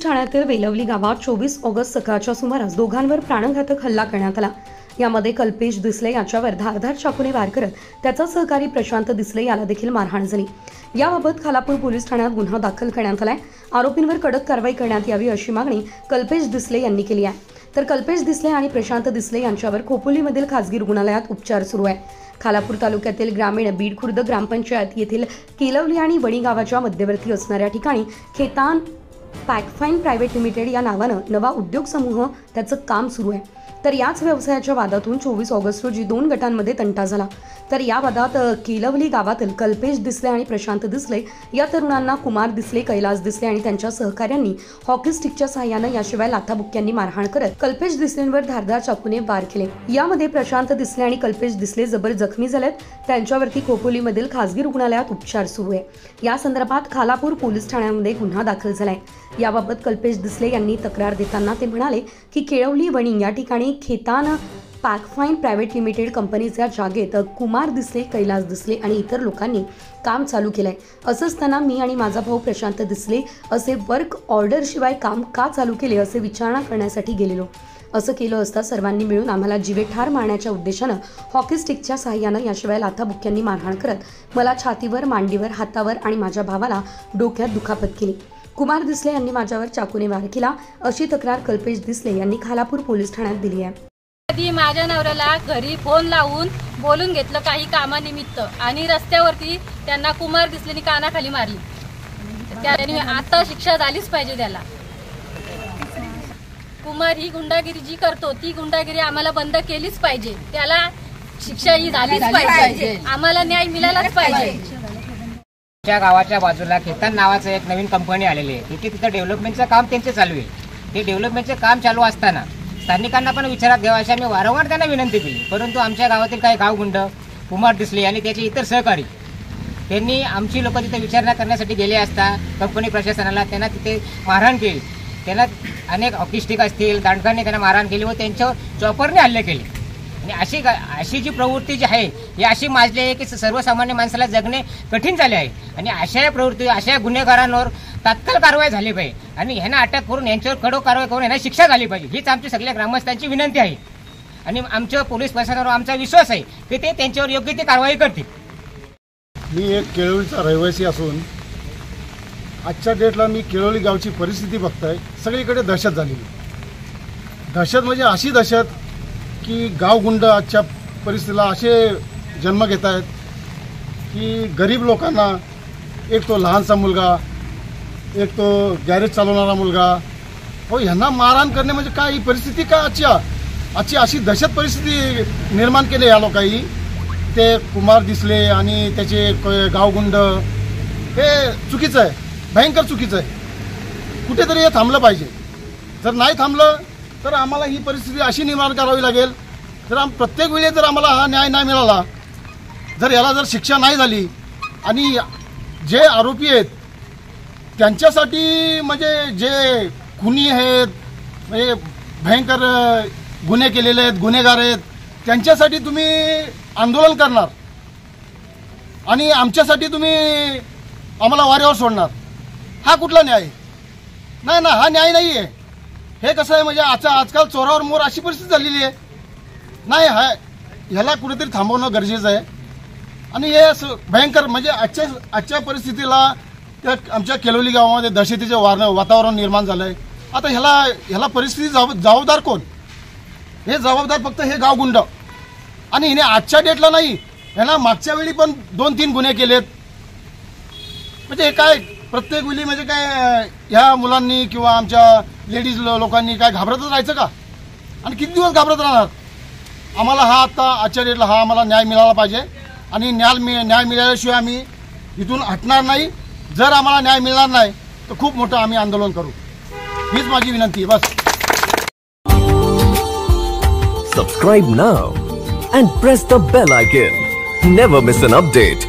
Police ठाण्यातील वेलवली गावात 24 August सकाळच्या सुमारास दोघांवर प्राणघातक हल्ला करण्यात आला। यामध्ये कल्पेश दिसले याच्यावर धारदार चाकूने वार करत त्याचा सहकारी प्रशांत दिसले याला देखील मारहाण झाली। याबाबत खालापूर पोलीस ठाण्यात गुन्हा दाखल करण्यात आलाय। आरोपींवर कडक कारवाई करण्यात यावी अशी मागणी कल्पेश दिसले यांनी केली आहे। तर कल्पेश दिसले आणि प्रशांत दिसले यांच्यावर खोपोलीमधील खासगी रुग्णालयात उपचार सुरू आहे। खालापूर तालुक्यातील ग्रामीण बीड खुर्द ग्रामपंचायत येथील केलवली आणि वणी गावाच्या मध्यवर्ती असणाऱ्या ठिकाणी खेतान पॅकफाईन प्रायव्हेट लिमिटेड या नावानं नवा उद्योग समूह त्याचं काम सुरू आहे। तर याच व्यवसायाच्या वादातून 24 ऑगस्ट रोजी 2 गटांमध्ये तंटा झाला। तर या वादात केलवली गावातील कल्पेश दिसले आणि प्रशांत दिसले या तरुणांना कुमार दिसले, कैलास दिसले आणि त्यांच्या सहकाऱ्यांनी हॉकी स्टिकच्या सहाय्याने याशिवाय लाथाबुक्क्यांनी मारहाण करत कल्पेश दिसलेंवर धारदार चाकूने वार केले। यामध्ये प्रशांत दिसले आणि कल्पेश दिसले जबर जखमी झालेत। त्यांच्यावरती खोपोलीमधील खासगी रुग्णालयात उपचार सुरू आहे। या संदर्भात खालापूर पोलीस ठाण्यामध्ये गुन्हा दाखल झालाय। याबाबत कल्पेश दिसले यांनी तक्रार देताना ते म्हणाले की केळवली वणी या ठिकाणी खेतान पॅकफाईन प्रायव्हेट लिमिटेड कंपनीच्या जागेत कुमार दिसले, कैलास दिसले आणि इतर लोकांनी काम चालू केलंय। असं असताना मी आणि माझा भाऊ प्रशांत दिसले असे वर्क ऑर्डर शिवाय काम का चालू केले असे विचारणा करण्यासाठी गेलेलो। असं केलं असता सर्वांनी मिळून आम्हाला जीवे ठार मारण्याच्या उद्देशानं हॉकी स्टिकच्या सहाय्यानं याशिवाय लाथाबुक्क्यांनी मारहाण करत मला छातीवर, मांडीवर, हातावर आणि माझ्या भावाला डोक्यात दुखापत केली। कुमार दिसले यांनी माझ्यावर चाकूने वार केला अशी तक्रार कल्पेश दिसले यांनी खालापूर पोलीस ठाण्यात दिली आहे। आधी माझ्या नवऱ्याला घरी फोन लावून बोलून घेतलं काही कामानिमित्त आणि रस्त्यावरती त्यांना कुमार दिसलेनी कानाखाली मारली। त्याने आता शिक्षा झालीच पाहिजे त्याला। कुमार ही गुंडागिरी जी करतो ती गुंडागिरी आम्हाला बंद केलीच पाहिजे। त्याला शिक्षा ही झालीच पाहिजे। आम्हाला न्याय मिळालाच पाहिजे। त्या गावाच्या बाजूला खेतान नावाचं एक नवीन कंपनी आलेली आहे। तिथं डेव्हलपमेंटचं काम त्यांचं चालू आहे। ते डेव्हलपमेंटचं काम चालू असताना स्थानिकांना पण विचारात घ्यावं अशी आम्ही वारंवार त्यांना विनंती केली, परंतु आमच्या गावातील काही गावगुंड कुमार दिसले आणि त्याचे इतर सहकारी त्यांनी आमची लोक तिथे विचारणा करण्यासाठी गेले असता कंपनी प्रशासनाला त्यांना तिथे मारहाण केली। त्यांना अनेक हॉकी स्टिक असतील, दांडकांनी त्यांना मारहाण केली व त्यांच्यावर चॉपरने हल्ले केले। आणि अशी जी प्रवृत्ती जी आहे ही अशी माजली आहे की सर्वसामान्य माणसाला जगणे कठीण झाले आहे। आणि अशा प्रवृत्ती, अशा गुन्हेगारांवर तात्काळ कारवाई झाली पाहिजे आणि ह्यांना अटक करून यांच्यावर कडक कारवाई करून यांना शिक्षा झाली पाहिजे हीच आमची सगळ्या ग्रामस्थांची विनंती आहे। आणि आमच्या पोलीस प्रशासनावर आमचा विश्वास आहे की ते त्यांच्यावर योग्य ती कारवाई करतील। मी एक केळवलीचा रहिवासी असून आजच्या डेटला मी केळवली गावची परिस्थिती बघताय। सगळीकडे दहशत झालेली। दहशत म्हणजे अशी दहशत की गावगुंड आजच्या परिस्थितीला असे जन्म घेत आहेत की गरीब लोकांना, एक तो लहानसा मुलगा, एक तो गॅरेज चालवणारा मुलगा, हो ह्यांना मारहाण करणे म्हणजे काय, ही परिस्थिती काय आजची अशी दहशत परिस्थिती निर्माण केली या लोकांनी। ते कुमार दिसले आणि त्याचे गावगुंड हे चुकीचं आहे, भयंकर चुकीचं आहे। कुठेतरी हे थांबलं पाहिजे। जर नाही थांबलं तर आम्हाला ही परिस्थिती अशी निर्माण करावी लागेल। जर प्रत्येक वेळी जर आम्हाला हा न्याय नाही मिळाला, जर याला जर शिक्षा नाही झाली आणि जे आरोपी आहेत त्यांच्यासाठी म्हणजे जे खुनी आहेत, म्हणजे भयंकर गुन्हे केलेले आहेत, गुन्हेगार आहेत, त्यांच्यासाठी तुम्ही आंदोलन करणार आणि आमच्यासाठी तुम्ही आम्हाला वाऱ्यावर सोडणार, हा कुठला न्याय? नाही ना, हा न्याय नाही आहे। हे कसं आहे म्हणजे आजकाल चोरावर मोर अशी परिस्थिती झालेली आहे। नाही, ह्याला कुठेतरी थांबवणं गरजेचं आहे। आणि हे भयंकर म्हणजे आजच्या परिस्थितीला त्या आमच्या केलवली गावामध्ये दहशतीचे वातावरण निर्माण झालं आहे। आता ह्याला परिस्थिती जबाबदार कोण? हे जबाबदार फक्त हे गावगुंड। आणि हिने आजच्या डेटला नाही, ह्याला मागच्या वेळी पण 2-3 गुन्हे केलेत। म्हणजे हे काय प्रत्येक वेळी म्हणजे काय ह्या मुलांनी किंवा आमच्या लेडीज लोकांनी काय घाबरतच राहायचं का? आणि किती दिवस घाबरत राहणार? आम्हाला हा आता आजच्या डेटला हा आम्हाला न्याय मिळाला पाहिजे आणि न्याय मिळाल्याशिवाय आम्ही इथून हटणार नाही। जर आम्हाला न्याय मिळणार नाही तर खूप मोठं आम्ही आंदोलन करू, हीच माझी विनंती आहे। बस subscribe now and press the bell icon. Never miss an update.